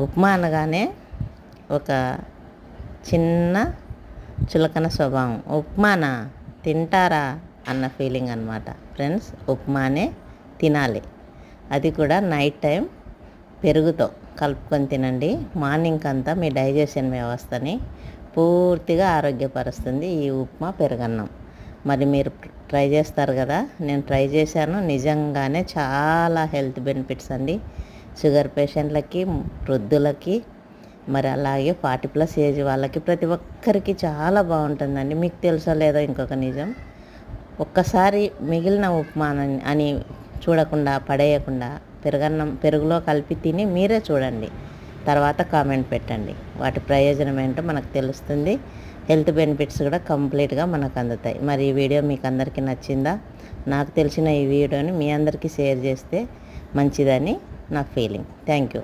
ఉప్మా అనగానే ఒక చిన్న చులకన స్వభావం. ఉప్మానా తింటారా అన్న ఫీలింగ్ అనమాట. ఫ్రెండ్స్, ఉప్మానే తినాలి, అది కూడా నైట్ టైం పెరుగుతో కలుపుకొని తినండి. మార్నింగ్ అంతా మీ డైజెషన్ వ్యవస్థని పూర్తిగా ఆరోగ్యపరుస్తుంది ఈ ఉప్మా పెరుగన్నం. మరి మీరు ట్రై చేస్తారు కదా, నేను ట్రై చేశాను. నిజంగానే చాలా హెల్త్ బెనిఫిట్స్ అండి. షుగర్ పేషెంట్లకి, వృద్ధులకి, మరి అలాగే 40+ ఏజ్ వాళ్ళకి, ప్రతి ఒక్కరికి చాలా బాగుంటుందండి. మీకు తెలుసో లేదో ఇంకొక నిజం, ఒక్కసారి మిగిలిన ఉప్మా అని చూడకుండా పడేయకుండా పెరుగులో కలిపి తిని మీరే చూడండి, తర్వాత కామెంట్ పెట్టండి. వాటి ప్రయోజనం ఏంటో మనకు తెలుస్తుంది. హెల్త్ బెనిఫిట్స్ కూడా కంప్లీట్గా మనకు అందుతాయి. మరి ఈ వీడియో మీకు అందరికీ నచ్చిందా? నాకు తెలిసిన ఈ వీడియోని మీ అందరికీ షేర్ చేస్తే మంచిదని నా ఫీలింగ్. Thank you.